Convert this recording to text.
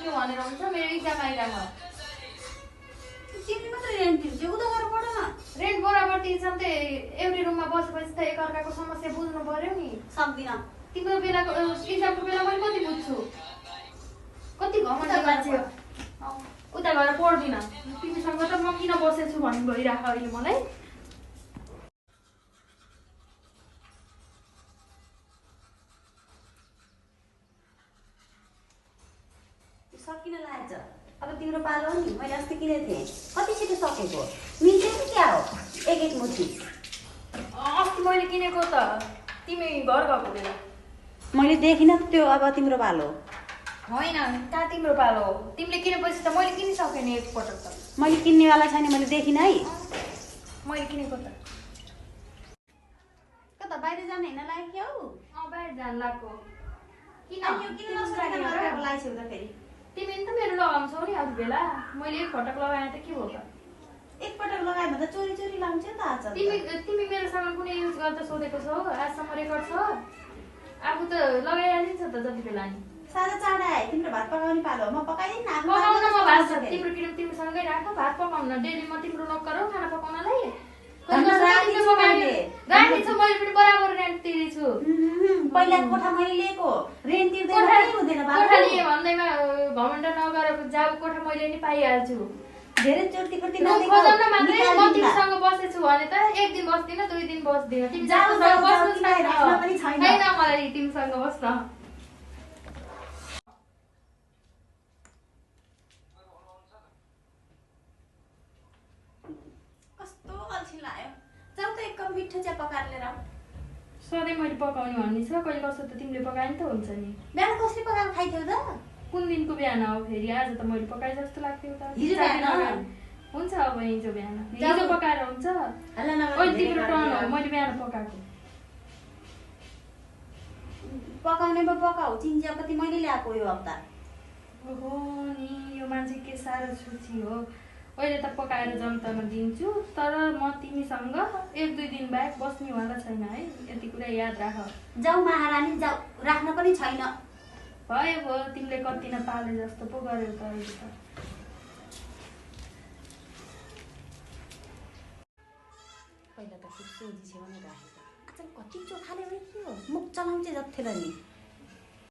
के भनेर हुन्छ मेरो एक्जाम आइरहेको तिमी मात्रै रेन्ट तिर्छौ उता गएर पढ न रेन्ट बराबर तिर्छन् त एउटै रुममा बसेपछि त एकअर्काको समस्या बुझ्नु पर्यो नि सक्दिन तिम्रो बेलाको एक्जामको बेला मैले कति बुझ्छु कति घमण्डी मान्छे उता गएर पढ्दिन तिमीसँग त म किन बसेछु भन्ने भइरहेको अहिले मलाई सकिन लाग्छ अब तिम्रो पालो हो नि मैले अस्ति किनेको थिएँ कति छिटो सकेको मिल्छ नि क्या हो एक मुठी अस्ति मैले किनेको त तिमी घर गएको बेला मैले देखिनँ त्यो अब तिम्रो पालो होइन कहाँ तिम्रो पालो हो तिमीले किनेपछि त मैले किनिसकेँ नि एकपटक त मैले किन्नेवाला छैन मैले देखिनँ है मैले किनेको त कता बाहिर जाने होइन लाग्यो हौ बाहिर जानु लाग्यो किन किन लगाइछौ त फेरि तिमी त मेरो लगाउँछौ नि अरू बेला मैले एकपटक लगाएँ त के भयो त एकपटक लगायो भने त चोरी चोरी लाउँछ त आज तिमी मेरो सामान कुनै युज गर्दा सोधेको छौ आजसम्म रेकर्ड छ आफू त लगाइहालिन्छ त जति बेला नि सादा चाडा आयो तिम्रो भात पकाउने पालो हो म पकाइदिन न पकाउन म भात तिम्रो किन तिमीसँगै राख भात पकाउन डेली म तिम्रो नोकर हो खाना पकाउनलाई राखेको छु मैले पनि बराबर रेन्ट तिरेछु पहिला कोठा मैले लिएको रेन्ट तिर्दैन हुँदैन कोठा लिए भन्दैमा घमण्ड नगरेर जाऊ कोठा मैले नि पाइहाल्छु धेरै चोर्ती कुर्ती खोजाउन मात्रै म तिमीसँग बसेछु भने त एक दिन बस्दिन दुई दिन बस्दिन तिमी जाऊ बस्नु छैन मलाई तिमीसँग बस्न कस्तो अल्छी लाग्यो जाऊ त एक कप मिठो चिया पकाएर लिएर आऊ सधैँ मैले पकाउने भन्ने छ कहिले कसो त तिमीले पकाए नि त हुन्छ नि बिहान कसले पकाएर खाइथ्यौ त कुन दिनको बिहान हो फेरि आज त मैले पकाए जस्तो लाग्थ्यो त हिजो बिहान हुन्छ अब हिजो बिहान हिजो पकाएर हुन्छ ओइ तिम्रो टर्न हो मैले बिहान पकाएको पकाउनेमा पकाऊ चिन्चियापत्ती मैले ल्याएको यो हप्ता ओहो नि यो मान्छे के साह्रो सुची हो अहिले त पकाएर जनतामा दिन्छु तर म तिमीसँग एक दुई दिन बाहेक बस्नेवाला छैन है यति कुरा याद राख जाऊ महारानी जाऊ राख्न पनि छैन भयो तिमीले कति न पाले जस्तो पो गर्यौ त अहिले त पहिला त सोझी छेउ नै राखेको आजकल कति चोखाले हो के हो मुख चलाउँछ जत्थेलाई नि